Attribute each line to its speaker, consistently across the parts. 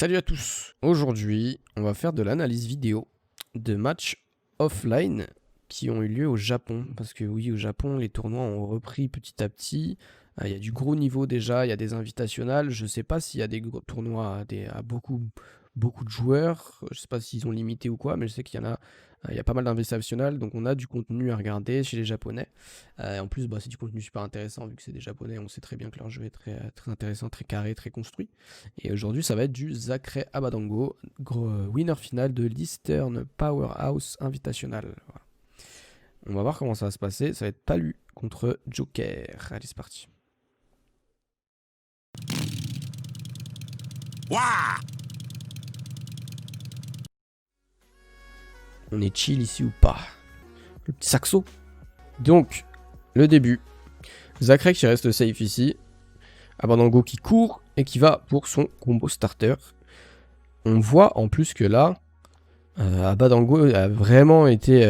Speaker 1: Salut à tous, aujourd'hui on va faire de l'analyse vidéo de matchs offline qui ont eu lieu au Japon. Parce que oui, au Japon les tournois ont repris petit à petit, il y a du gros niveau déjà, il y a des invitationales, je sais pas s'il y a des gros tournois à beaucoup de joueurs, je sais pas s'ils ont limité ou quoi, mais je sais qu'il y en a, il y a pas mal d'invitationales, donc on a du contenu à regarder chez les Japonais. En plus c'est du contenu super intéressant vu que c'est des Japonais, on sait très bien que leur jeu est très intéressant, très carré, très construit. Et aujourd'hui, ça va être du Zacré Abadango, winner final de l'Eastern Powerhouse Invitational. Voilà. On va voir comment ça va se passer. Ça va être Palu contre Joker. Allez, c'est parti. Ouah, on est chill ici ou pas? Le petit saxo. Donc, le début. Zacré qui reste safe ici. Abadango qui court et qui va pour son combo starter. On voit en plus que là, Abadango a vraiment été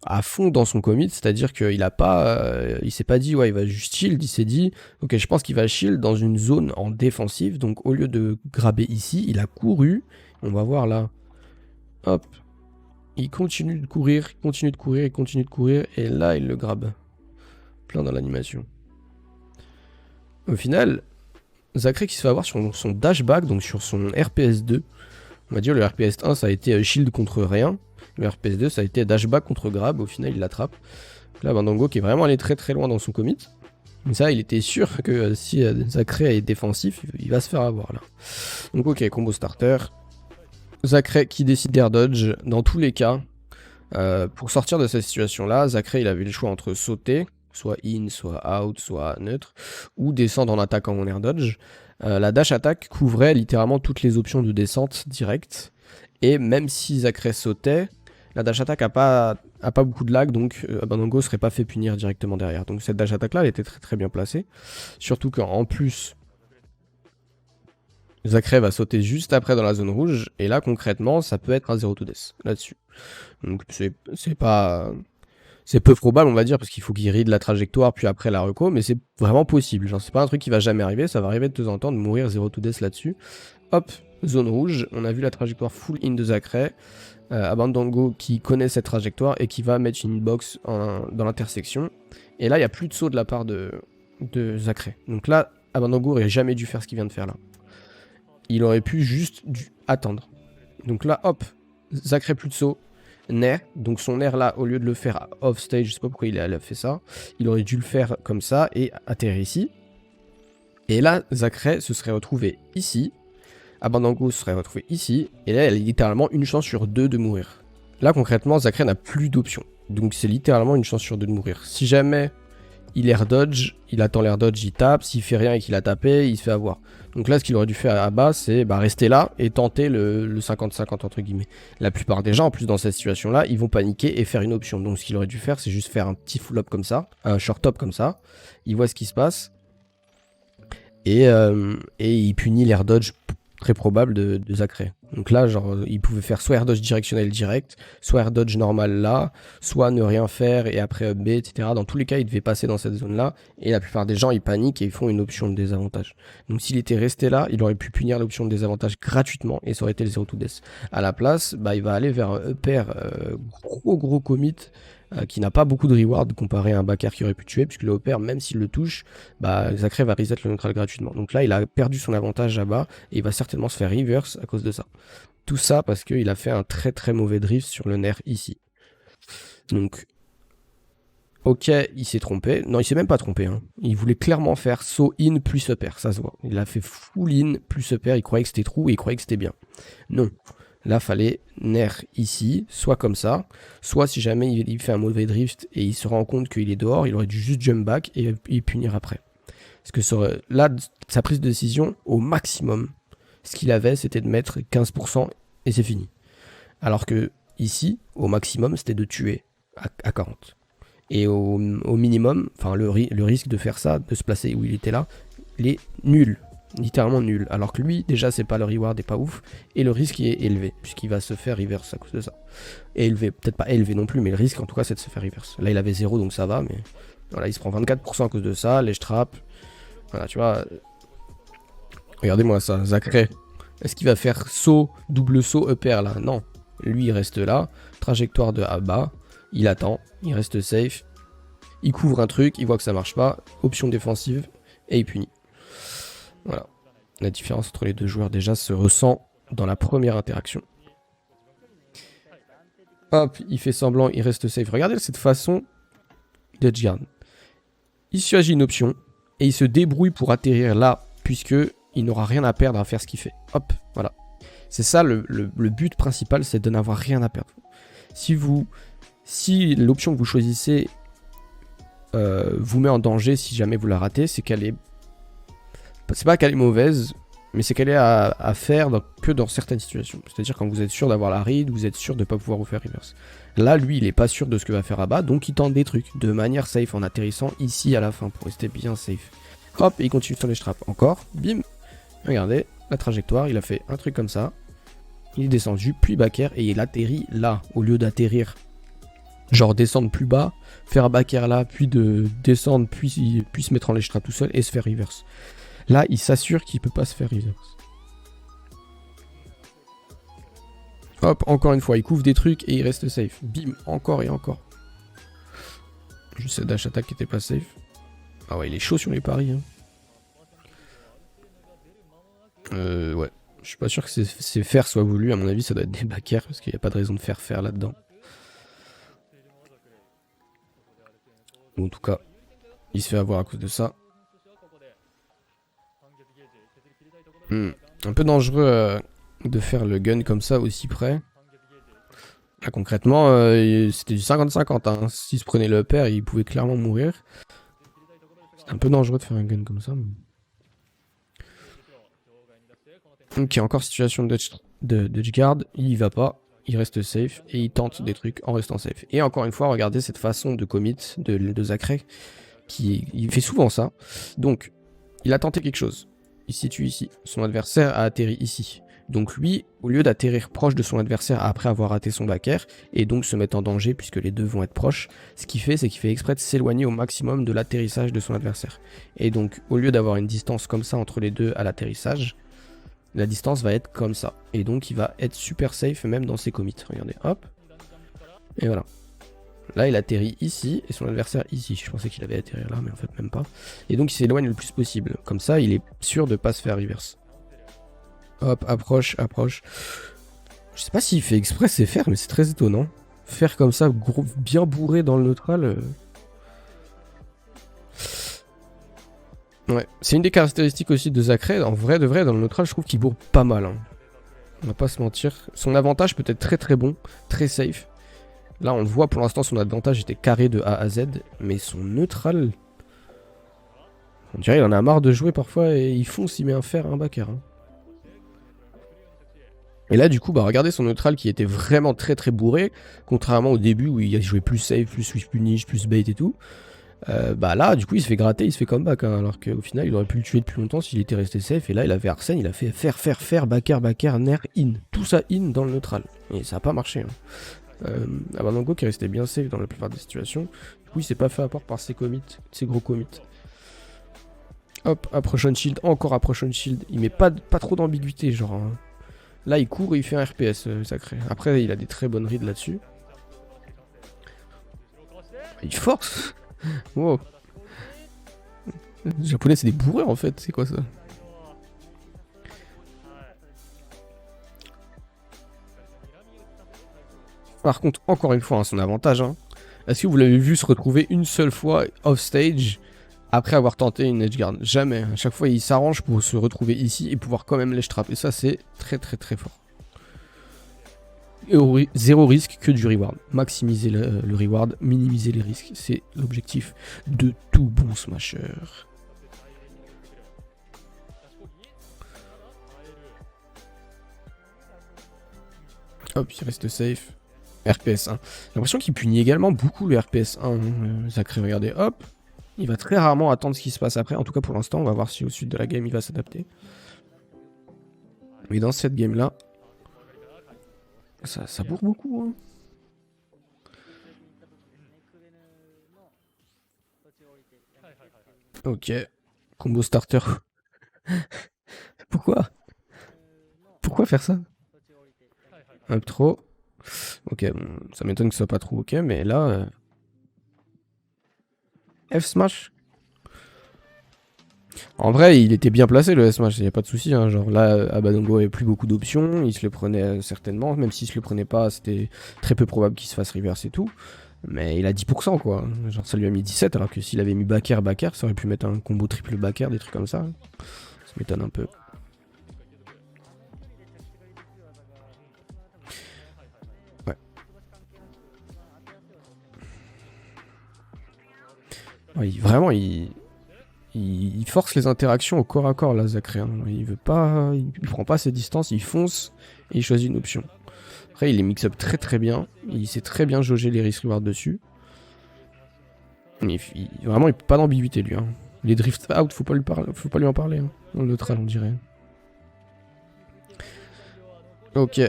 Speaker 1: à fond dans son commit, c'est-à-dire qu'il a pas, il s'est pas dit ouais il va juste shield, il s'est dit ok je pense qu'il va shield dans une zone en défensive, donc au lieu de grabber ici, il a couru, on va voir là, hop, il continue de courir, il continue de courir, il continue de courir, et là il le grabe, plein dans l'animation. Au final, Zacré qui se fait avoir sur son dashback, donc sur son RPS 2, on va dire le RPS 1 ça a été shield contre rien, le RPS 2 ça a été dashback contre grab, au final il l'attrape. Là Abadango qui est vraiment allé très loin dans son commit. Mais ça il était sûr que si Zacré est défensif, il va se faire avoir là. Donc ok, combo starter. Zacré qui décide d'air dodge dans tous les cas. Pour sortir de cette situation là, Zacré il avait le choix entre sauter, soit in, soit out, soit neutre, ou descendre en attaquant en air dodge. La dash attack couvrait littéralement toutes les options de descente directe. Et même si Zacré sautait, la dash attack a pas beaucoup de lag, donc Abadango serait pas fait punir directement derrière. Donc cette dash attack là, elle était très bien placée. Surtout qu'en plus, Zacré va sauter juste après dans la zone rouge, et là concrètement, ça peut être un 0 to death là-dessus. Donc c'est peu probable, on va dire, parce qu'il faut qu'il ride la trajectoire, puis après la reco, mais c'est vraiment possible. Genre, c'est pas un truc qui va jamais arriver, ça va arriver de temps en temps de mourir 0 to death là-dessus. Hop, zone rouge, on a vu la trajectoire full in de Zacré. Abadango qui connaît cette trajectoire et qui va mettre une hitbox dans l'intersection. Et là, il n'y a plus de saut de la part de Zacré. Donc là, Abadango n'aurait jamais dû faire ce qu'il vient de faire là. Il aurait pu juste attendre. Donc là, hop, Zacré plus de saut. Nair, donc son air là, au lieu de le faire off stage, je sais pas pourquoi il a fait ça, il aurait dû le faire comme ça et atterrir ici. Et là, Zacré se serait retrouvé ici, Abadango se serait retrouvé ici, et là, il a littéralement une chance sur 2 de mourir. Là, concrètement, Zacré n'a plus d'options, donc c'est littéralement une chance sur 2 de mourir. Si jamais il air dodge, il attend l'air dodge, il tape, s'il fait rien et qu'il a tapé, il se fait avoir. Donc là, ce qu'il aurait dû faire à bas, c'est rester là et tenter le 50-50 entre guillemets. La plupart des gens, en plus dans cette situation-là, ils vont paniquer et faire une option. Donc ce qu'il aurait dû faire, c'est juste faire un petit full up comme ça, un short up comme ça. Il voit ce qui se passe et il punit l'air dodge très probable de Zacré. Donc là, genre, il pouvait faire soit air dodge directionnel direct, soit air dodge normal là, soit ne rien faire et après up B, etc. Dans tous les cas, il devait passer dans cette zone-là, et la plupart des gens, ils paniquent et ils font une option de désavantage. Donc s'il était resté là, il aurait pu punir l'option de désavantage gratuitement, et ça aurait été le 0 to death. À la place, il va aller vers un upper gros commit, qui n'a pas beaucoup de reward comparé à un backer qui aurait pu tuer, puisque le upper, même s'il le touche, Zacré va reset le neutral gratuitement. Donc là, il a perdu son avantage là-bas, et il va certainement se faire reverse à cause de ça. Tout ça parce qu'il a fait un très mauvais drift sur le nerf ici. Donc, ok, il s'est trompé. Non, il s'est même pas trompé. Hein. Il voulait clairement faire saut in plus upper, ça se voit. Il a fait full in plus upper, il croyait que c'était trou et il croyait que c'était bien. Non. Là, fallait nerf ici, soit comme ça, soit si jamais il fait un mauvais drift et il se rend compte qu'il est dehors, il aurait dû juste jump back et punir après. Parce que là, sa prise de décision, au maximum, ce qu'il avait, c'était de mettre 15% et c'est fini. Alors que ici, au maximum, c'était de tuer à 40. Et au minimum, enfin le risque de faire ça, de se placer où il était là, il est nul. Littéralement nul. Alors que lui, déjà, c'est pas le reward est pas ouf. Et le risque est élevé, puisqu'il va se faire reverse à cause de ça. Et élevé, peut-être pas élevé non plus, mais le risque en tout cas, c'est de se faire reverse. Là, il avait 0, donc ça va, mais voilà, il se prend 24% à cause de ça, les trap. Voilà, tu vois. Regardez-moi ça, Zacré. Est-ce qu'il va faire saut, double saut, upper là? Non. Lui, il reste là. Trajectoire de à bas. Il attend. Il reste safe. Il couvre un truc. Il voit que ça marche pas. Option défensive. Et il punit. Voilà. La différence entre les deux joueurs déjà se ressent dans la première interaction. Hop, il fait semblant, il reste safe. Regardez cette façon d'edgeguard. Il choisit une option et il se débrouille pour atterrir là, puisque il n'aura rien à perdre à faire ce qu'il fait. Hop, voilà. C'est ça le but principal, c'est de n'avoir rien à perdre. Si l'option que vous choisissez vous met en danger, si jamais vous la ratez, c'est qu'elle est... C'est pas qu'elle est mauvaise, mais c'est qu'elle est à faire que dans certaines situations. C'est-à-dire quand vous êtes sûr d'avoir la read, vous êtes sûr de ne pas pouvoir vous faire reverse. Là, lui, il est pas sûr de ce que va faire Abba, donc il tente des trucs de manière safe en atterrissant ici à la fin pour rester bien safe. Hop, et il continue sur les straps. Encore, bim. Regardez, la trajectoire, il a fait un truc comme ça. Il est descendu, puis back air, et il atterrit là, au lieu d'atterrir. Genre descendre plus bas, faire un back air là, puis de descendre, puis se mettre en les straps tout seul et se faire reverse. Là, il s'assure qu'il peut pas se faire reverse. Hop, encore une fois, il couvre des trucs et il reste safe. Bim, encore et encore. Juste cette dash attack qui était pas safe. Ah ouais, il est chaud sur les paris. Hein. Ouais. Je suis pas sûr que ces fers soient voulus. À mon avis, ça doit être des backers parce qu'il n'y a pas de raison de faire faire là-dedans. Bon, en tout cas, il se fait avoir à cause de ça. Un peu dangereux de faire le gun comme ça aussi près. Là, concrètement, c'était du 50-50. Hein. S'il se prenait le pair, il pouvait clairement mourir. C'est un peu dangereux de faire un gun comme ça. Ok, encore situation de edgeguard. Il y va pas. Il reste safe. Et il tente des trucs en restant safe. Et encore une fois, regardez cette façon de commit de Zacré. Il fait souvent ça. Donc, il a tenté quelque chose. Il se situe ici. Son adversaire a atterri ici. Donc lui, au lieu d'atterrir proche de son adversaire après avoir raté son back air, et donc se mettre en danger puisque les deux vont être proches, ce qu'il fait, c'est qu'il fait exprès de s'éloigner au maximum de l'atterrissage de son adversaire. Et donc, au lieu d'avoir une distance comme ça entre les deux à l'atterrissage, la distance va être comme ça. Et donc, il va être super safe même dans ses commits. Regardez, hop. Et voilà. Là, il atterrit ici et son adversaire ici. Je pensais qu'il avait atterri là, mais en fait, même pas. Et donc, il s'éloigne le plus possible. Comme ça, il est sûr de pas se faire reverse. Hop, approche, approche. Je sais pas s'il fait exprès c'est faire, mais c'est très étonnant. Faire comme ça, bien bourré dans le neutral. Ouais, c'est une des caractéristiques aussi de Zacré. En vrai, de vrai, dans le neutral, je trouve qu'il bourre pas mal. Hein. On va pas se mentir. Son avantage peut être très très bon, très safe. Là, on le voit, pour l'instant, son avantage était carré de A à Z. Mais son neutral... On dirait qu'il en a marre de jouer parfois et il fonce, il met un fer à un backer. Hein. Et là, du coup, bah, regardez son neutral qui était vraiment très très bourré. Contrairement au début où il jouait plus safe, plus swift punish, plus bait et tout. Bah là, du coup, il se fait gratter, il se fait comeback. Hein, alors qu'au final, il aurait pu le tuer depuis longtemps s'il était resté safe. Et là, il avait Arsène, il a fait faire, backer, nair, in. Tout ça in dans le neutral. Et ça a pas marché. Hein. Abanango qui restait bien safe dans la plupart des situations. Du coup, il s'est pas fait apport par ses commits, ses gros commits. Hop, approach on shield, encore approach on shield. Il met pas trop d'ambiguïté, genre. Hein. Là, il court et il fait un RPS sacré. Après, il a des très bonnes rides là-dessus. Il force. Wow. Les japonais, c'est des bourrés en fait. C'est quoi ça? Par contre, encore une fois, hein, son avantage. Hein. Est-ce que vous l'avez vu se retrouver une seule fois off stage après avoir tenté une edgeguard? Jamais. À chaque fois, il s'arrange pour se retrouver ici et pouvoir quand même les trap. Et ça, c'est très très très fort. Et zéro risque que du reward. Maximiser le reward, minimiser les risques. C'est l'objectif de tout bon smasher. Hop, il reste safe. RPS 1. J'ai l'impression qu'il punit également beaucoup le RPS 1. Sacré, regardez, hop. Il va très rarement attendre ce qui se passe après. En tout cas, pour l'instant, on va voir si au sud de la game, il va s'adapter. Mais dans cette game-là, ça bourre beaucoup. Hein. Ok. Combo starter. Pourquoi? Pourquoi faire ça? Up trop. Ok, bon, ça m'étonne que ce soit pas trop ok, mais là... F-smash. En vrai, il était bien placé le S-Smash, il n'y a pas de souci. Hein. Genre là, Abadongo avait plus beaucoup d'options, il se le prenait certainement. Même s'il se le prenait pas, c'était très peu probable qu'il se fasse reverse et tout. Mais il a 10% quoi. Genre ça lui a mis 17, alors que s'il avait mis backer, ça aurait pu mettre un combo triple backer, des trucs comme ça. Ça m'étonne un peu. Ouais. Ouais, vraiment, il force les interactions au corps à corps là, Zachary. Hein. Il veut pas, il prend pas ses distances, il fonce et il choisit une option. Après, il les mix-up très bien. Il sait très bien jauger les risk reward dessus. Vraiment, il peut pas d'ambiguïté lui. Hein. Les drift out, faut pas lui en parler. Hein. Dans le neutral, on dirait. Ok.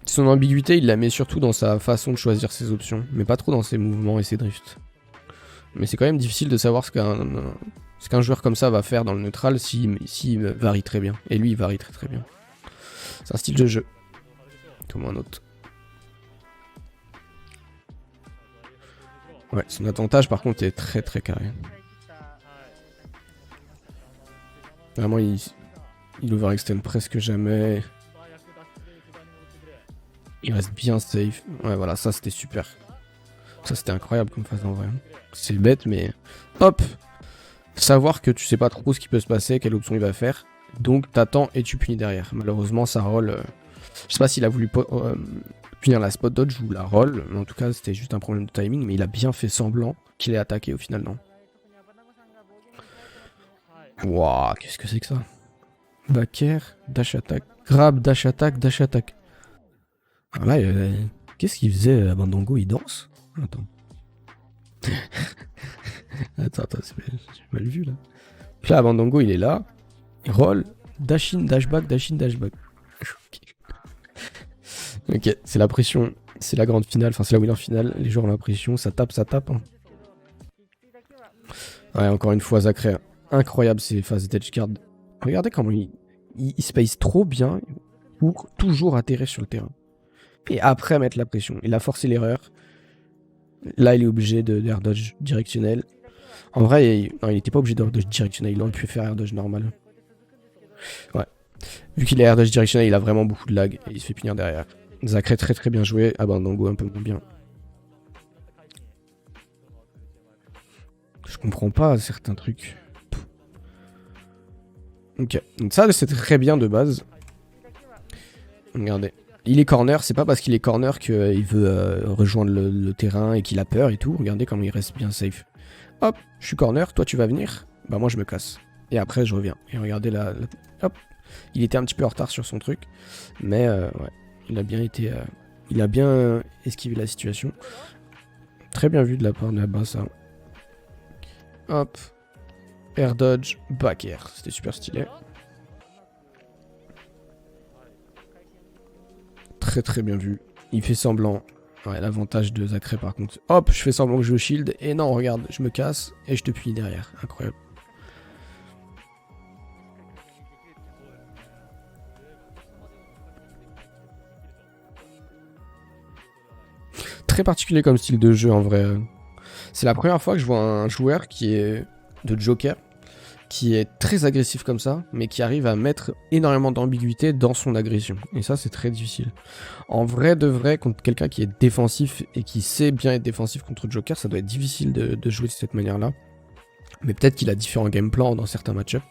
Speaker 1: Son ambiguïté, il la met surtout dans sa façon de choisir ses options, mais pas trop dans ses mouvements et ses drifts. Mais c'est quand même difficile de savoir ce qu'un joueur comme ça va faire dans le neutral s'il varie très bien. Et lui, il varie très bien. C'est un style de jeu. Comme un autre. Ouais, son attentage par contre est très carré. Vraiment, il overextend presque jamais. Il reste bien safe. Ouais, voilà, ça c'était super. Ça c'était incroyable comme phase en vrai. C'est bête, mais hop! Savoir que tu sais pas trop ce qui peut se passer, quelle option il va faire. Donc t'attends et tu punis derrière. Malheureusement, ça roll. Je sais pas s'il a voulu punir la spot dodge ou la roll. Mais en tout cas, c'était juste un problème de timing. Mais il a bien fait semblant qu'il ait attaqué au final, non. Wouah, qu'est-ce que c'est que ça? Backer, dash attack, grab, dash attack, dash attack. Alors là, qu'est-ce qu'il faisait Abandongo? Il danse? Attends. attends, j'ai mal vu là. Puis là, Abandongo, il est là. Il roll, dash in, dash back, dash in, dash back. Ok, c'est la pression. C'est la grande finale, enfin c'est la winner finale. Les joueurs ont la pression, ça tape. Hein. Ouais, encore une fois, Zachary. Incroyable ces phases d'edge guard. Regardez comment il space trop bien pour toujours atterrir sur le terrain. Et après mettre la pression. Il a forcé l'erreur. Là, il est obligé de air dodge directionnel. En vrai, il n'était pas obligé d'air dodge directionnel. Il aurait pu faire air dodge normal. Ouais. Vu qu'il est air dodge directionnel, il a vraiment beaucoup de lag. Et il se fait punir derrière. Zachary très bien joué. Abandongo un peu moins bien. Je comprends pas certains trucs. Ok. Donc ça, c'est très bien de base. Regardez. Il est corner, c'est pas parce qu'il est corner qu'il veut rejoindre le terrain et qu'il a peur et tout. Regardez comment il reste bien safe. Hop, je suis corner, toi tu vas venir. Bah moi je me casse. Et après je reviens. Et regardez là. Hop. Il était un petit peu en retard sur son truc. Mais ouais, il a bien été... il a bien esquivé la situation. Très bien vu de la part de là-bas ça. Hop. Air dodge, back air. C'était super stylé. Très bien vu. Il fait semblant. Ouais, l'avantage de Zachary par contre. Hop, je fais semblant que je shield. Et non, regarde, je me casse et je te punis derrière. Incroyable. Très particulier comme style de jeu en vrai. C'est la première fois que je vois un joueur qui est de Joker, qui est très agressif comme ça, mais qui arrive à mettre énormément d'ambiguïté dans son agression. Et ça, c'est très difficile. En vrai de vrai, contre quelqu'un qui est défensif et qui sait bien être défensif contre Joker, ça doit être difficile de jouer de cette manière-là. Mais peut-être qu'il a différents game plans dans certains match-ups.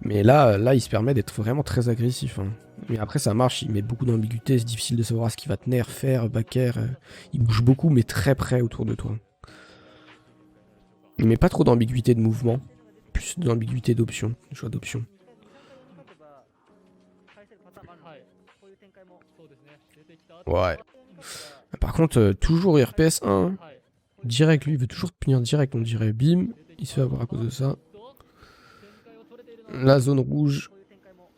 Speaker 1: Mais là, il se permet d'être vraiment très agressif. Hein. Mais après, ça marche, il met beaucoup d'ambiguïté, c'est difficile de savoir ce qu'il va tenir, faire, backer. Il bouge beaucoup, mais très près autour de toi. Il met pas trop d'ambiguïté de mouvement, plus d'ambiguïté d'option, de choix d'option. Ouais. Par contre, toujours RPS 1. Direct, lui, il veut toujours te punir direct, on dirait. Bim, il se fait avoir à cause de ça. La zone rouge,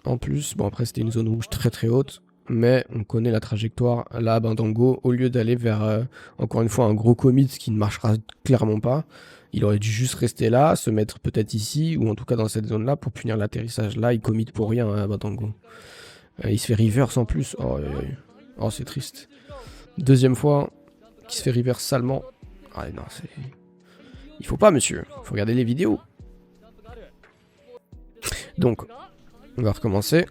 Speaker 1: en plus. Bon, après, c'était une zone rouge très haute. Mais on connaît la trajectoire. Là, Abandongo, au lieu d'aller vers, encore une fois, un gros commit, ce qui ne marchera clairement pas, Il aurait dû juste rester là, se mettre peut-être ici, ou en tout cas dans cette zone-là, pour punir l'atterrissage. Là, il commit pour rien, hein, Batango. Il se fait reverse en plus. Oh, oh c'est triste. Deuxième fois, qui se fait reverse salement. Ah non, c'est... Il faut pas, monsieur. Il faut regarder les vidéos. Donc, on va recommencer.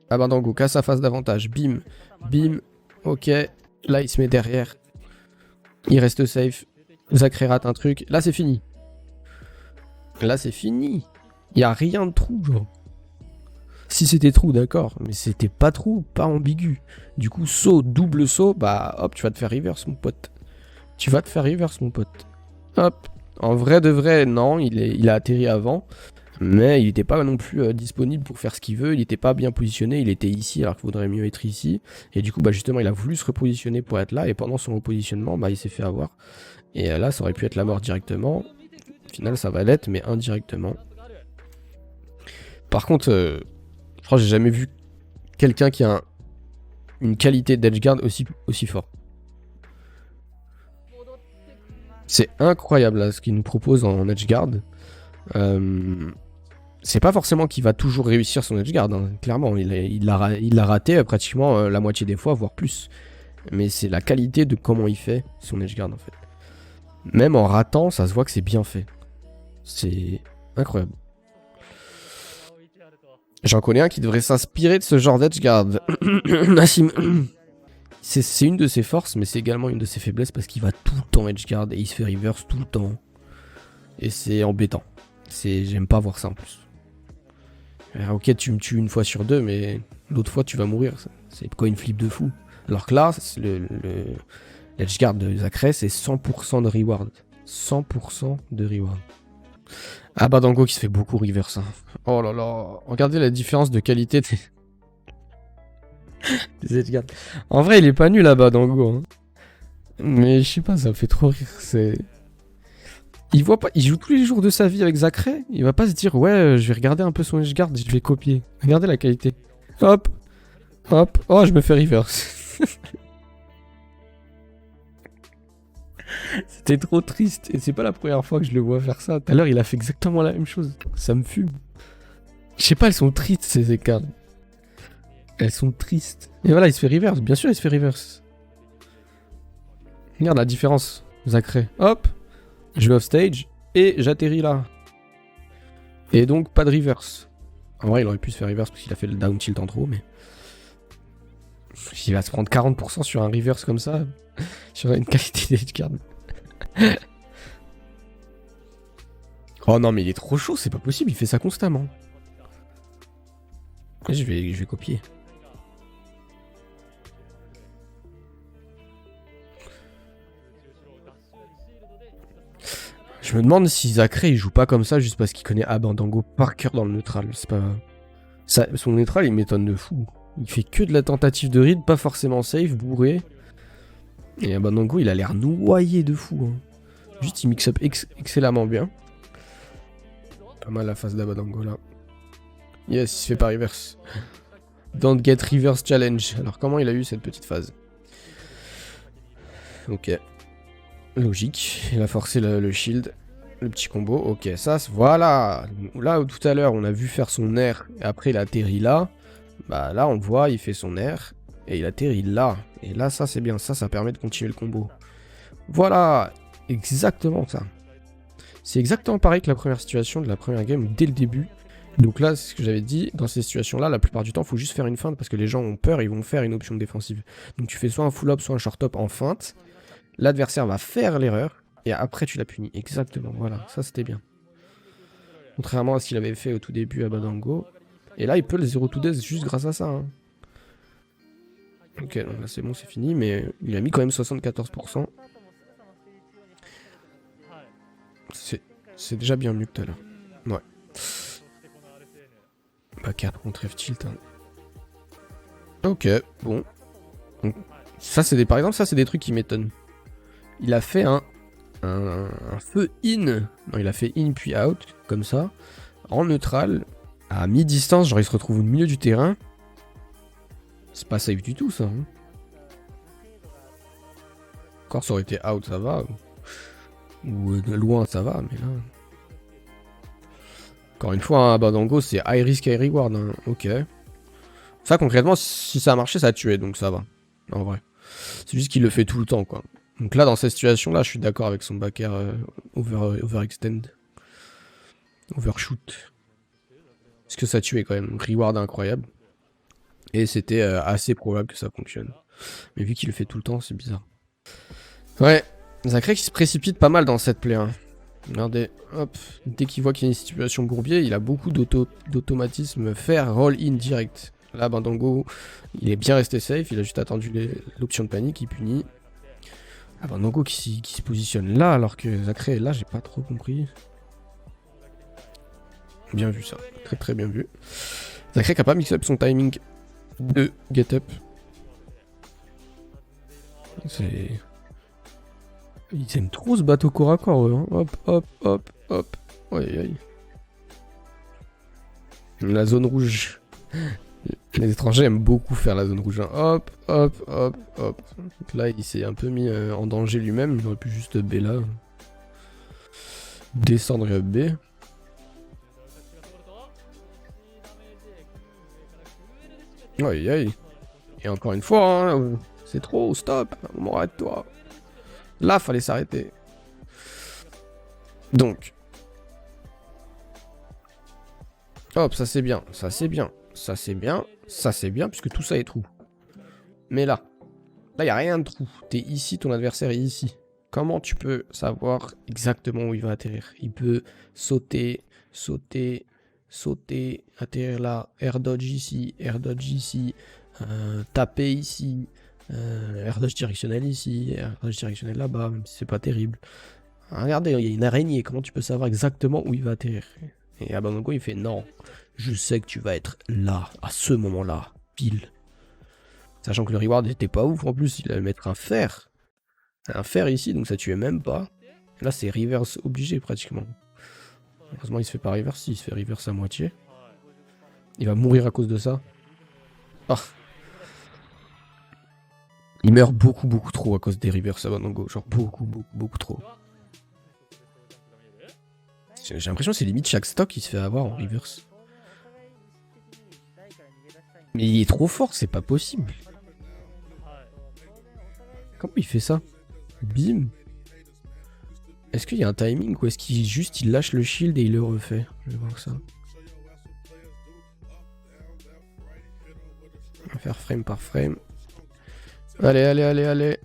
Speaker 1: Abadango casse sa face d'avantage. Bim. Bim. Ok. Là, il se met derrière. Il reste safe. Zacré rate un truc. Là, c'est fini. Là, c'est fini. Il n'y a rien de trou, genre. Si c'était trou, d'accord. Mais c'était pas trou, pas ambigu. Du coup, saut, double saut, bah hop, tu vas te faire reverse, mon pote. Tu vas te faire reverse, mon pote. Hop. En vrai de vrai, non, il a atterri avant. Mais il n'était pas non plus disponible pour faire ce qu'il veut. Il n'était pas bien positionné. Il était ici alors qu'il faudrait mieux être ici. Et du coup, bah justement, il a voulu se repositionner pour être là. Et pendant son repositionnement, bah il s'est fait avoir. Et là, ça aurait pu être la mort directement. Au final, ça va l'être, mais indirectement. Par contre, je crois que j'ai jamais vu quelqu'un qui a une qualité d'edgeguard aussi fort. C'est incroyable là, ce qu'il nous propose en edgeguard. C'est pas forcément qu'il va toujours réussir son edgeguard, hein. Clairement, il l'a raté pratiquement la moitié des fois, voire plus. Mais c'est la qualité de comment il fait son edgeguard en fait. Même en ratant, ça se voit que c'est bien fait. C'est incroyable. J'en connais un qui devrait s'inspirer de ce genre d'edgeguard. Nassim. C'est une de ses forces, mais c'est également une de ses faiblesses parce qu'il va tout le temps edgeguard et il se fait reverse tout le temps. Et c'est embêtant. J'aime pas voir ça en plus. Alors, ok, tu me tues une fois sur deux, mais l'autre fois tu vas mourir. C'est quoi une flip de fou? Alors que là, l'edgeguard de Zacré, c'est 100% de reward. 100% de reward. Ah, Badango qui se fait beaucoup reverse. Hein. Oh là là. Regardez la différence de qualité des edgeguards. En vrai, il est pas nul là-bas, Badango. Hein. Mais je sais pas, ça me fait trop rire. Il joue tous les jours de sa vie avec Zacré. Il va pas se dire, ouais, je vais regarder un peu son edgeguard et je vais copier. Regardez la qualité. Hop. Hop. Oh, je me fais reverse. C'était trop triste. Et c'est pas la première fois que je le vois faire ça. Tout à l'heure, il a fait exactement la même chose. Ça me fume. Je sais pas, elles sont tristes ces écarts. Elles sont tristes. Et voilà, il se fait reverse. Bien sûr, il se fait reverse. Regarde la différence. Zacré. Hop. Je vais off stage. Et j'atterris là. Et donc, pas de reverse. En vrai, il aurait pu se faire reverse parce qu'il a fait le down tilt en trop, mais... Il va se prendre 40% sur un reverse comme ça. Sur une qualité d'edgeguard. Oh non, mais il est trop chaud, c'est pas possible, il fait ça constamment. Je vais copier. Je me demande si Zacré il joue pas comme ça juste parce qu'il connaît Abadango par cœur dans le neutral. C'est pas... son neutral il m'étonne de fou. Il fait que de la tentative de read, pas forcément safe, bourré. Et Abadango il a l'air noyé de fou. Hein. Juste il mix up excellemment bien. Pas mal la phase d'Abadango là. Yes, il se fait pas reverse. Don't get reverse challenge. Alors comment il a eu cette petite phase? Ok. Logique. Il a forcé le shield. Le petit combo. Ok, ça, voilà. Là où tout à l'heure on a vu faire son air et après il atterrit là. Bah là on le voit, il fait son air et il atterrit là. Et là ça c'est bien, ça permet de continuer le combo. Voilà, exactement ça. C'est exactement pareil que la première situation de la première game dès le début. Donc là, c'est ce que j'avais dit, dans ces situations-là, la plupart du temps, il faut juste faire une feinte parce que les gens ont peur, ils vont faire une option défensive. Donc tu fais soit un full up, soit un short up en feinte. L'adversaire va faire l'erreur et après tu la punis. Exactement, voilà, ça c'était bien. Contrairement à ce qu'il avait fait au tout début à Badango. Et là, il peut le 0-2 juste grâce à ça. Hein. Ok, donc là c'est bon, c'est fini, mais il a mis quand même 74%. C'est déjà bien mieux que tout à l'heure. Ouais. Bah 4 contre F-tilt. Hein. Ok, bon. Donc, ça c'est par exemple, ça c'est des trucs qui m'étonnent. Il a fait un feu in. Non, il a fait in puis out, comme ça. En neutral. À mi-distance, genre il se retrouve au milieu du terrain. C'est pas safe du tout ça. Hein. Encore ça aurait été out, ça va. Ou loin, ça va, mais là... Encore une fois, hein, Bandango, c'est high risk, high reward. Hein. Ok. Ça, concrètement, si ça a marché, ça a tué, donc ça va. En vrai. C'est juste qu'il le fait tout le temps, quoi. Donc là, dans cette situation-là, je suis d'accord avec son backer overextend. Overshoot. Parce que ça tuait quand même. Reward incroyable. Et c'était assez probable que ça fonctionne. Mais vu qu'il le fait tout le temps, c'est bizarre. Ouais. Zacré qui se précipite pas mal dans cette play. Hein. Regardez, hop, dès qu'il voit qu'il y a une situation bourbier, il a beaucoup d'automatisme faire roll-in direct. Là, Bandango, il est bien resté safe, il a juste attendu l'option de panique, il punit. Ah, Bandango qui se positionne là, alors que Zacré est là, j'ai pas trop compris. Bien vu ça, très très bien vu. Zacré qui a pas mix up son timing de get up. C'est... Ils aiment trop ce bateau corps à corps, eux, hein. Hop, hop, hop, hop. Aïe, aïe. La zone rouge. Les étrangers aiment beaucoup faire la zone rouge. Hein. Hop, hop, hop, hop. Donc là, il s'est un peu mis en danger lui-même. Il aurait pu juste B là. Descendre et B. Aïe, aïe. Et encore une fois, hein, c'est trop, stop. Arrête-toi. Là, fallait s'arrêter. Donc. Hop, ça c'est bien, ça c'est bien, ça c'est bien, ça c'est bien, puisque tout ça est trou. Mais là, il n'y a rien de trou. T'es ici, ton adversaire est ici. Comment tu peux savoir exactement où il va atterrir? Il peut sauter, sauter, sauter, atterrir là, air dodge ici, taper ici, air dodge directionnel ici, air dodge directionnel là-bas, même si c'est pas terrible. Regardez, il y a une araignée, comment tu peux savoir exactement où il va atterrir? Et Bandango il fait non, je sais que tu vas être là, à ce moment-là, pile. Sachant que le reward n'était pas ouf en plus, il allait mettre un fer. Un fer ici, donc ça tuait même pas. Et là c'est reverse obligé pratiquement. Heureusement il se fait pas reverse, il se fait reverse à moitié. Il va mourir à cause de ça. Ah. Il meurt beaucoup trop à cause des reverse à Bandango, genre beaucoup trop. J'ai l'impression que c'est limite chaque stock qui se fait avoir en reverse. Mais il est trop fort, c'est pas possible. Comment il fait ça? Bim. Est-ce qu'il y a un timing ou est-ce qu'il juste il lâche le shield et il le refait? Je vais voir ça. On va faire frame par frame. Allez, allez, allez, allez.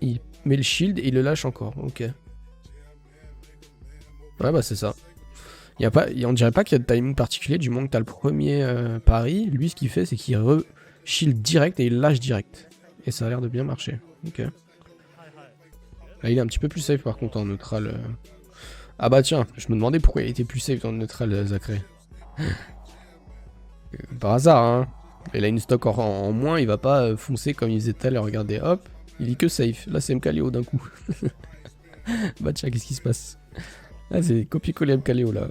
Speaker 1: Il met le shield et il le lâche encore. Ok. Ouais, bah c'est ça. Y a pas, on dirait pas qu'il y a de timing particulier, du moment que t'as le premier pari. Lui, ce qu'il fait, c'est qu'il re-shield direct et il lâche direct. Et ça a l'air de bien marcher. Ok. Là, il est un petit peu plus safe par contre en neutral. Ah bah tiens, je me demandais pourquoi il était plus safe dans le neutral, Zacré. Par hasard, hein. Il a une stock en moins, il va pas foncer comme il faisait tout à l'heure. Regardez, hop, il est que safe. Là, c'est MKLeo d'un coup. Bah tiens, qu'est-ce qui se passe? Là, c'est copier-coller MKLeo là.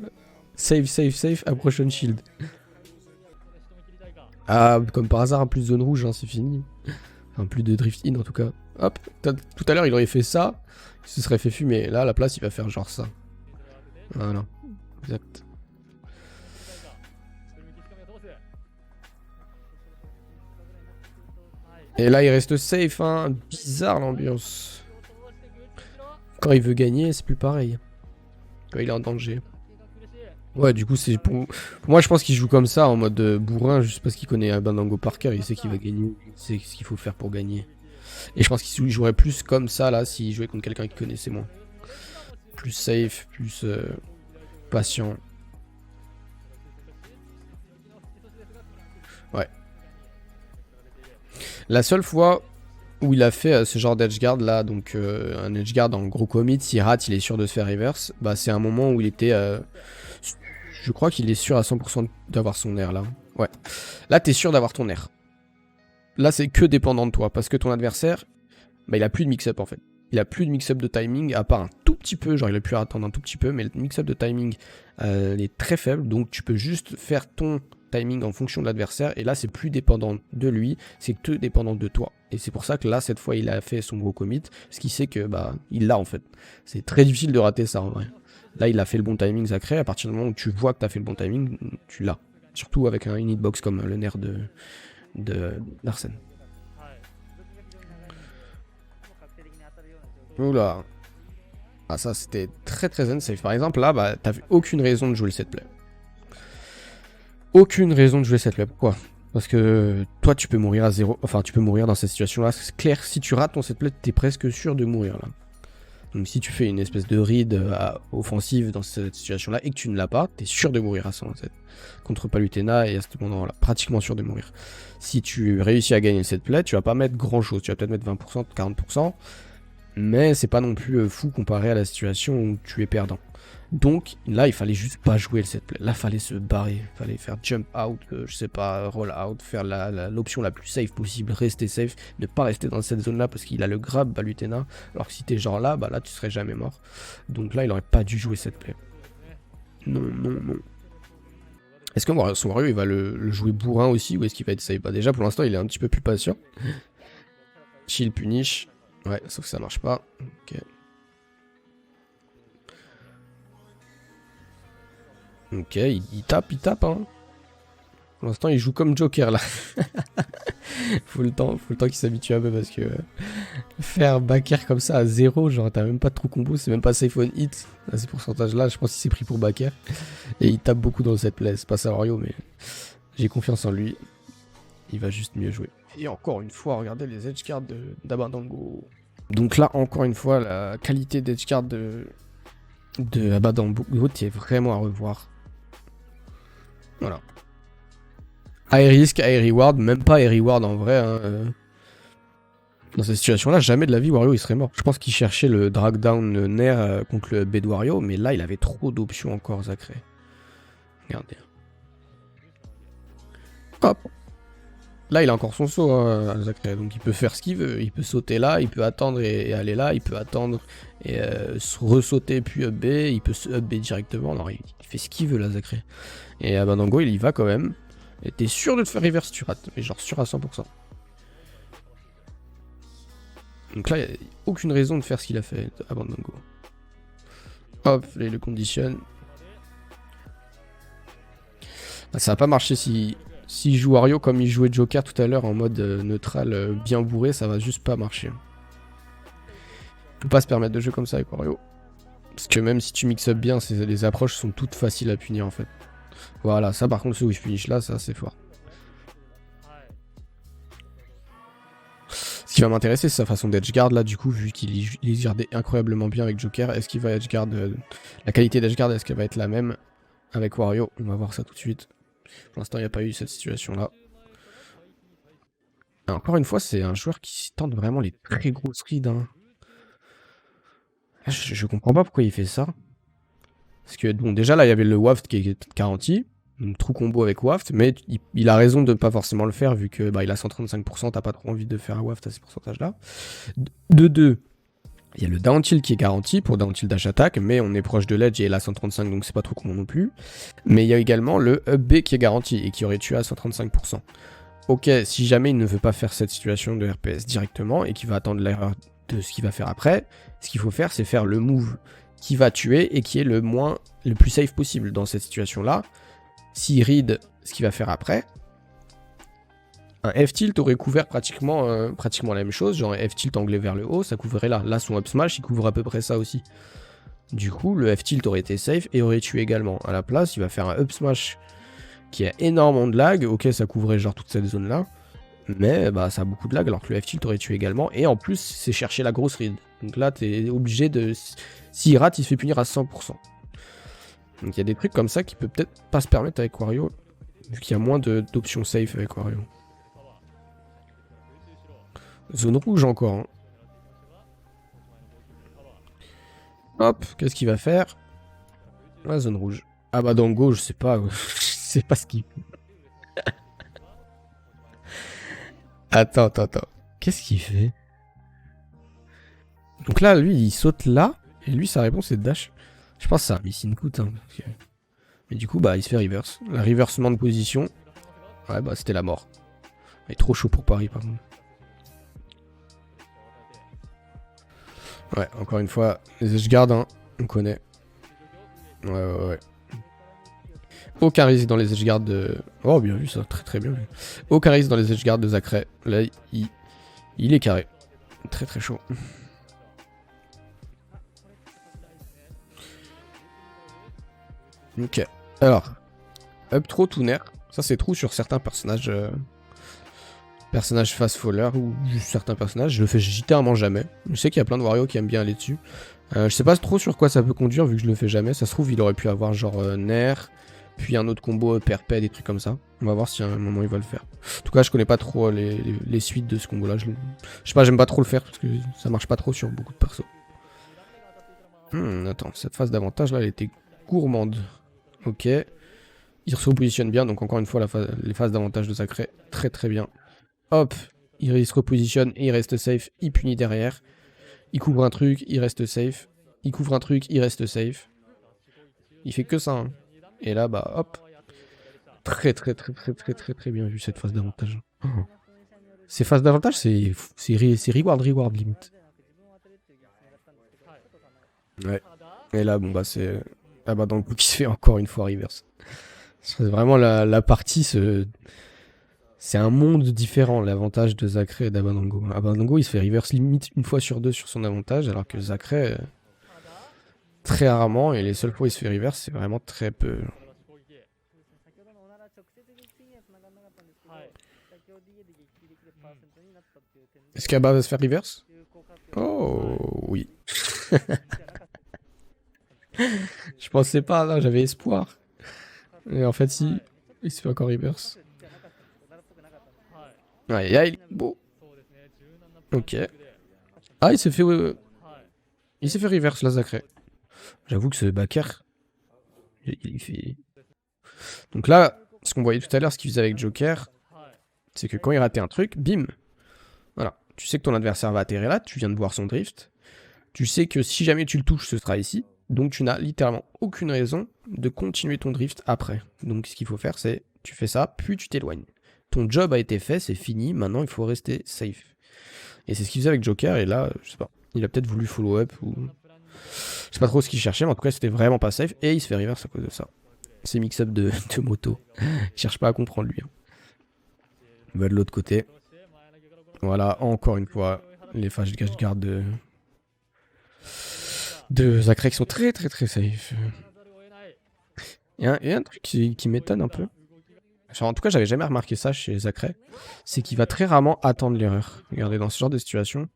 Speaker 1: Save, save, save, approach on shield. Ah, comme par hasard, plus de zone rouge, hein, c'est fini. Enfin, plus de drift in en tout cas. Hop, tout à l'heure il aurait fait ça, il se serait fait fumer. Là, à la place, il va faire genre ça. Voilà, exact. Et là, il reste safe, hein. Bizarre l'ambiance. Quand il veut gagner, c'est plus pareil. Quand il est en danger. Ouais, du coup, c'est pour moi, je pense qu'il joue comme ça, en mode bourrin, juste parce qu'il connaît Bandango par cœur, il sait qu'il va gagner, il sait ce qu'il faut faire pour gagner. Et je pense qu'il jouerait plus comme ça, là, s'il jouait contre quelqu'un qu'il connaissait moins. Plus safe, plus patient. Ouais. La seule fois où il a fait ce genre d'edgeguard là, donc un edgeguard en gros commit, s'il rate, il est sûr de se faire reverse, bah c'est un moment où il était... je crois qu'il est sûr à 100% d'avoir son air là. Ouais. Là, t'es sûr d'avoir ton air. Là, c'est que dépendant de toi, parce que ton adversaire, bah il a plus de mix-up en fait. Il a plus de mix-up de timing, à part un tout petit peu, genre il a pu attendre un tout petit peu, mais le mix-up de timing est très faible, donc tu peux juste faire ton timing en fonction de l'adversaire. Et là, c'est plus dépendant de lui, c'est que dépendant de toi. Et c'est pour ça que là, cette fois, il a fait son gros commit. Ce qui sait que, bah, il l'a en fait. C'est très difficile de rater ça en vrai. Là, il a fait le bon timing sacré. À partir du moment où tu vois que tu as fait le bon timing, tu l'as. Surtout avec un hitbox comme le nerf d'Arsène. Oula. Ah, ça, c'était très très unsafe. Par exemple, là, bah, t'as aucune raison de jouer le set play. Aucune raison de jouer cette play. Pourquoi? Parce que toi, tu peux mourir à 0. Enfin, tu peux mourir dans cette situation-là. C'est clair, si tu rates ton set play, t'es presque sûr de mourir là. Donc si tu fais une espèce de read offensive dans cette situation-là et que tu ne l'as pas, t'es sûr de mourir à 107. Contre Palutena et à ce moment-là, pratiquement sûr de mourir. Si tu réussis à gagner le set play, tu vas pas mettre grand-chose. Tu vas peut-être mettre 20%, 40%. Mais c'est pas non plus fou comparé à la situation où tu es perdant. Donc là, il fallait juste pas jouer le set play. Là, il fallait se barrer. Il fallait faire jump out, je sais pas, roll out, faire l'option la plus safe possible, rester safe, ne pas rester dans cette zone-là parce qu'il a le grab Palutena. Alors que si t'es genre là, bah là, tu serais jamais mort. Donc là, il aurait pas dû jouer set play. Non, non, non. Est-ce que son Wario, il va le jouer bourrin aussi ou est-ce qu'il va être safe? Bah déjà, pour l'instant, il est un petit peu plus patient. Chill, punish. Ouais, sauf que ça marche pas. Ok. Ok, il tape, hein. Pour l'instant, il joue comme Joker, là. faut le temps qu'il s'habitue un peu, parce que faire backer comme ça à 0, genre, t'as même pas de trou combo, c'est même pas safe on hit. À ces pourcentages-là, je pense qu'il s'est pris pour backer. Et il tape beaucoup dans cette play. C'est pas ça, Wario, mais j'ai confiance en lui. Il va juste mieux jouer. Et encore une fois, regardez les edge cards d'Abadango. Donc là, encore une fois, la qualité d'edge card de Abadango est vraiment à revoir. Voilà. High risk, high reward, même pas high reward en vrai. Hein. Dans cette situation-là, jamais de la vie Wario il serait mort. Je pense qu'il cherchait le drag down Nair contre le B de Wario, mais là il avait trop d'options encore sacrées. Regardez. Hop. Là il a encore son saut, hein, Sacré, donc il peut faire ce qu'il veut. Il peut sauter là, il peut attendre et aller là, il peut attendre et ressauter puis up B, il peut se up B directement. Non, il fait ce qu'il veut là, Sacré. Et Abadango il y va quand même. Et t'es sûr de te faire reverse tu rates, mais genre sûr à 100%. Donc là, il n'y a aucune raison de faire ce qu'il a fait, Abadango. Hop, là, il le conditionne. Bah, ça va pas marcher s'il joue Wario comme il jouait Joker tout à l'heure en mode neutral bien bourré, ça va juste pas marcher. Il faut pas se permettre de jouer comme ça avec Wario. Parce que même si tu mixes up bien, les approches sont toutes faciles à punir en fait. Voilà, ça par contre, ce whiff punish là, ça c'est fort. Ce qui va m'intéresser, c'est sa façon d'edgeguard là, du coup, vu qu'il edgeguardait incroyablement bien avec Joker. Est-ce qu'il va edgeguard la qualité d'edgeguard, est-ce qu'elle va être la même avec Wario? On va voir ça tout de suite. Pour l'instant, il n'y a pas eu cette situation là. Encore une fois, c'est un joueur qui tente vraiment les très grosses rides. Hein. Je comprends pas pourquoi il fait ça. Parce que, bon, déjà là, il y avait le waft qui est garanti. Donc, trou combo avec waft. Mais il a raison de ne pas forcément le faire, vu que bah, il a 135%. T'as pas trop envie de faire un waft à ces pourcentages-là. De 2, il y a le down tilt qui est garanti pour down tilt dash attack. Mais on est proche de l'edge et il a 135, donc c'est pas trop commun non plus. Mais il y a également le up B qui est garanti et qui aurait tué à 135%. Ok, si jamais il ne veut pas faire cette situation de RPS directement et qu'il va attendre l'erreur de ce qu'il va faire après, ce qu'il faut faire, c'est faire le move qui va tuer et qui est le plus safe possible dans cette situation-là. S'il read ce qu'il va faire après, un F-tilt aurait couvert pratiquement la même chose, genre F-tilt anglais vers le haut, ça couvrait là. Là, son up smash, il couvre à peu près ça aussi. Du coup, le F-tilt aurait été safe et aurait tué également. À la place, il va faire un up smash qui a énormément de lag. Ok, ça couvrait genre toute cette zone-là. Mais bah, ça a beaucoup de lag alors que le F-tilt aurait tué également. Et en plus, c'est chercher la grosse read. Donc là, t'es obligé de... S'il rate, il se fait punir à 100%. Donc il y a des trucs comme ça qui peut peut-être pas se permettre avec Wario. Vu qu'il y a moins d'options safe avec Wario. Zone rouge encore. Hein. Hop, qu'est-ce qu'il va faire? La zone rouge. Ah bah Dango, je sais pas. Je sais pas ce qu'il fait. Attends. Qu'est-ce qu'il fait? Donc là, lui, il saute là. Et lui, sa réponse, c'est dash. Je pense que ça a mis Sinkout. Hein, Et du coup, bah, il se fait reverse. Le reversement de position. Ouais, bah, c'était la mort. Il est trop chaud pour Paris, par contre. Ouais, encore une fois, les edgeguards, hein, on connaît. Ouais. Aucun risque dans les edgeguards de... Oh, bien vu ça, très bien vu. Aucun risque dans les edgeguards de Zacré. Là, il est carré. Très chaud. Ok. Alors, up throw tuner. Ça, c'est true sur certains personnages... Personnages fast faller ou juste certains personnages. Je le fais littéralement jamais. Je sais qu'il y a plein de Wario qui aiment bien aller dessus. Je sais pas trop sur quoi ça peut conduire vu que je le fais jamais. Ça se trouve, il aurait pu avoir genre Nair, puis un autre combo perpé, des trucs comme ça. On va voir si à un moment il va le faire. En tout cas, je connais pas trop les suites de ce combo là. Je sais pas, j'aime pas trop le faire parce que ça marche pas trop sur beaucoup de persos. Attends, cette phase d'avantage là, elle était gourmande. Ok. Il se repositionne bien, donc encore une fois, les phases d'avantage de Sacré, très bien. Hop, il se repositionne et il reste safe, il punit derrière. Il couvre un truc, il reste safe. Il couvre un truc, il reste safe. Il fait que ça. Hein. Et là, bah hop. Très bien vu cette phase d'avantage. Oh. Ces phases d'avantage, c'est reward limite. Ouais. Et là, bon bah c'est... Ah bah dans le coup qui se fait encore une fois reverse. C'est vraiment la partie... C'est un monde différent, l'avantage de Zacré et d'Abadango. Abadango, il se fait reverse limite une fois sur deux sur son avantage, alors que Zacré, très rarement, et les seules fois où il se fait reverse, c'est vraiment très peu. Est-ce qu'Abba va se faire reverse? Oh, oui. Je pensais pas, là, j'avais espoir. Et en fait, si, il se fait encore reverse. Aïe, aïe, beau. Ok. Ah, il s'est fait... il s'est fait reverse, là, Zacré. J'avoue que ce backer, il fait... Donc là, ce qu'on voyait tout à l'heure, ce qu'il faisait avec Joker, c'est que quand il ratait un truc, bim. Voilà. Tu sais que ton adversaire va atterrir là, tu viens de voir son drift. Tu sais que si jamais tu le touches, ce sera ici. Donc tu n'as littéralement aucune raison de continuer ton drift après. Donc ce qu'il faut faire, c'est tu fais ça, puis tu t'éloignes. Ton job a été fait, c'est fini, maintenant il faut rester safe. Et c'est ce qu'il faisait avec Joker, et là, je sais pas, il a peut-être voulu follow-up, ou... Je sais pas trop ce qu'il cherchait, mais en tout cas c'était vraiment pas safe, et il se fait reverse à cause de ça. C'est mix-up de moto. Il cherche pas à comprendre lui. Hein. Il va de l'autre côté. Voilà, encore une fois, les phases de cache-garde de Zacré qui sont très safe. Il y a un truc qui m'étonne un peu. Genre, en tout cas, j'avais jamais remarqué ça chez Zacré. C'est qu'il va très rarement attendre l'erreur. Regardez, dans ce genre de situation.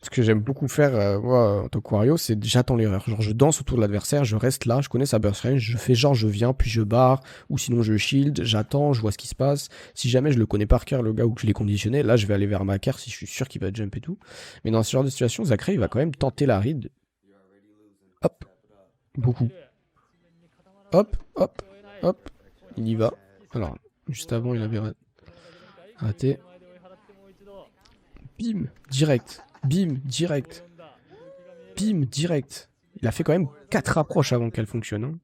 Speaker 1: Ce que j'aime beaucoup faire, moi, en tant que Wario, c'est j'attends l'erreur. Genre, je danse autour de l'adversaire, je reste là, je connais sa burst range, je fais genre je viens, puis je barre, ou sinon je shield, j'attends, je vois ce qui se passe. Si jamais je le connais par cœur, le gars, ou que je l'ai conditionné, là, je vais aller vers ma carte si je suis sûr qu'il va jump et tout. Mais dans ce genre de situation, Zacré, il va quand même tenter la read. Hop. Beaucoup. Hop. Il y va. Alors, juste avant, il avait raté. Bim, direct. Bim, direct. Bim, direct. Il a fait quand même 4 approches avant qu'elle fonctionne. Hein.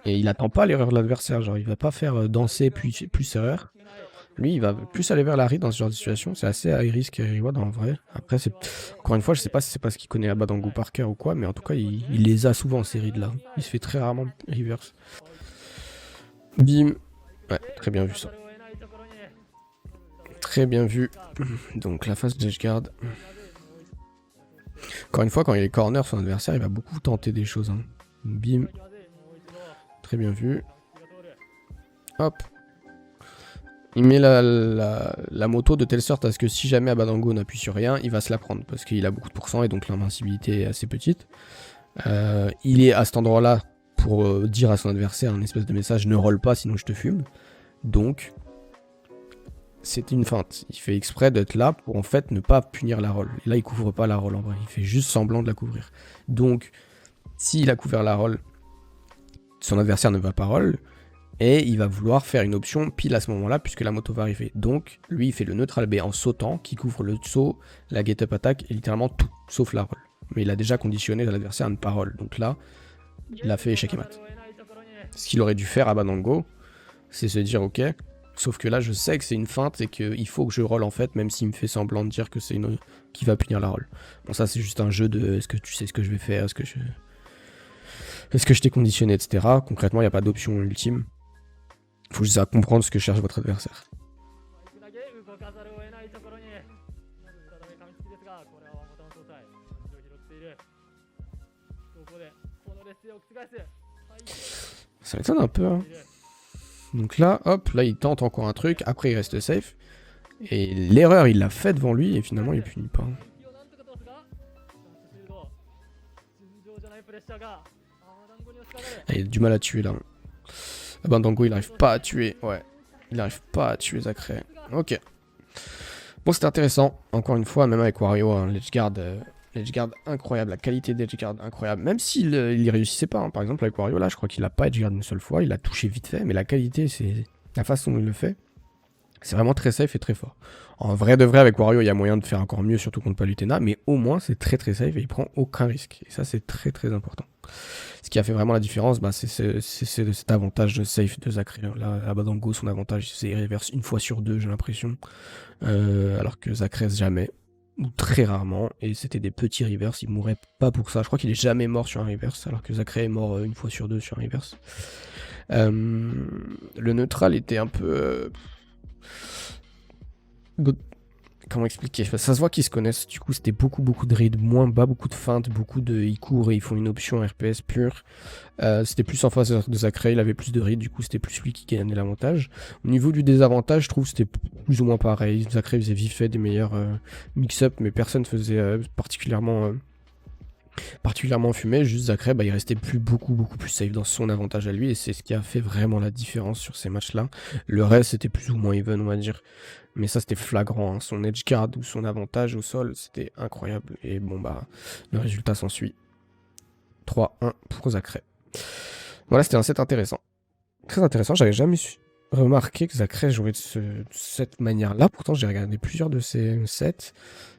Speaker 1: Et il attend pas l'erreur de l'adversaire. Genre, il va pas faire danser plus erreur. Lui, il va plus aller vers la read dans ce genre de situation. C'est assez high risk reward en vrai. Après, c'est encore une fois, je sais pas si c'est parce qu'il connaît Abadango par cœur ou quoi, mais en tout cas, il les a souvent ces reads là. Il se fait très rarement reverse. Bim. Ouais, très bien vu ça. Très bien vu. Donc la phase d'edgeguard. Encore une fois, quand il est corner, son adversaire, il va beaucoup tenter des choses. Hein. Bim. Très bien vu. Hop. Il met la moto de telle sorte à ce que si jamais Abadango n'appuie sur rien, il va se la prendre. Parce qu'il a beaucoup de pourcents et donc l'invincibilité est assez petite. Il est à cet endroit-là pour dire à son adversaire un espèce de message, ne roll pas sinon je te fume. Donc, c'est une feinte. Il fait exprès d'être là pour en fait ne pas punir la roll. Et là, il couvre pas la roll en vrai. Il fait juste semblant de la couvrir. Donc, s'il a couvert la roll, son adversaire ne va pas roll. Et il va vouloir faire une option pile à ce moment-là puisque la moto va arriver. Donc, lui, il fait le neutral B en sautant qui couvre le saut, la get-up attack et littéralement tout, sauf la roll. Mais il a déjà conditionné l'adversaire à ne pas roll. Donc là, Il a fait échec et mat. Ce qu'il aurait dû faire à Bandango, c'est se dire ok, sauf que là je sais que c'est une feinte et qu'il faut que je roll en fait, même s'il me fait semblant de dire que c'est une qui va punir la roll. Bon ça c'est juste un jeu de est-ce que tu sais ce que je vais faire, est-ce que je t'ai conditionné, etc. Concrètement il n'y a pas d'option ultime. Il faut juste à comprendre ce que cherche votre adversaire. Ça m'étonne un peu, hein. Donc là, hop, là il tente encore un truc, après il reste safe. Et l'erreur il l'a fait devant lui et finalement il punit pas. Il a du mal à tuer là. Ah ben Dango il arrive pas à tuer, ouais. Il arrive pas à tuer Zacré. Ok. Bon c'était intéressant, encore une fois, même avec Wario, hein, l'edgeguard incroyable, la qualité d'edgeguard incroyable. Même s'il il réussissait pas, hein. Par exemple avec Wario là, je crois qu'il a pas edgeguard une seule fois, il a touché vite fait, mais la qualité c'est la façon dont il le fait. C'est vraiment très safe et très fort. En vrai de vrai, avec Wario, il y a moyen de faire encore mieux, surtout contre Palutena, mais au moins c'est très très safe et il prend aucun risque. Et ça c'est très très important. Ce qui a fait vraiment la différence, bah, c'est cet avantage de safe de Zacré. Là, à Bandango, son avantage c'est reverse une fois sur deux, j'ai l'impression. Alors que Zacré jamais, ou très rarement, et c'était des petits reverse, il mourrait pas pour ça. Je crois qu'il est jamais mort sur un reverse, alors que Zacré est mort une fois sur deux sur un reverse. Le neutral était un peu... Comment expliquer? Ça se voit qu'ils se connaissent, du coup c'était beaucoup de read moins bas, beaucoup de feintes, beaucoup de... Ils courent et ils font une option RPS pure. C'était plus en face de Zacré, il avait plus de read, du coup c'était plus lui qui gagnait l'avantage. Au niveau du désavantage, je trouve que c'était plus ou moins pareil. Zacré faisait vite fait des meilleurs mix-up, mais personne faisait particulièrement fumé. Juste Zacré, bah, il restait beaucoup plus safe dans son avantage à lui, et c'est ce qui a fait vraiment la différence sur ces matchs-là. Le reste c'était plus ou moins even, on va dire. Mais ça c'était flagrant, hein. Son edgeguard ou son avantage au sol, c'était incroyable. Et bon bah, le résultat s'ensuit. 3-1 pour Zacré. Voilà, c'était un set intéressant. Très intéressant, j'avais jamais remarqué que Zacré jouait de cette manière-là. Pourtant j'ai regardé plusieurs de ces sets.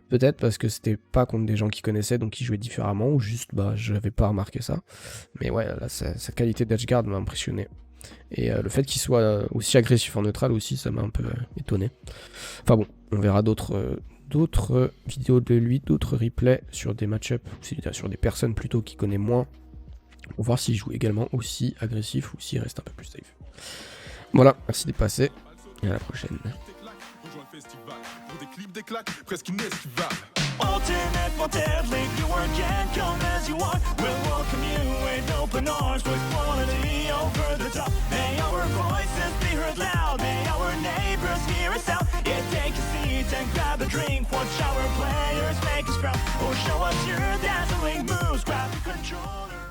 Speaker 1: Peut-être parce que c'était pas contre des gens qui connaissaient, donc ils jouaient différemment, ou juste bah j'avais pas remarqué ça. Mais ouais, là sa qualité d'edgeguard m'a impressionné. Et le fait qu'il soit aussi agressif en neutral aussi, ça m'a un peu étonné. Enfin bon, on verra d'autres vidéos de lui, d'autres replays sur des match-ups, sur des personnes plutôt qui connaissent moins, pour voir s'il joue également aussi agressif ou s'il reste un peu plus safe. Voilà, merci d'être passé, et à la prochaine.
Speaker 2: Ultimate Wanted League, you can come as you are. We'll welcome you with open arms, with quality over the top. May our voices be heard loud, may our neighbors hear us out. Yeah, take a seat and grab a drink, watch our players make us proud. Or show us your dazzling moves, grab the controller.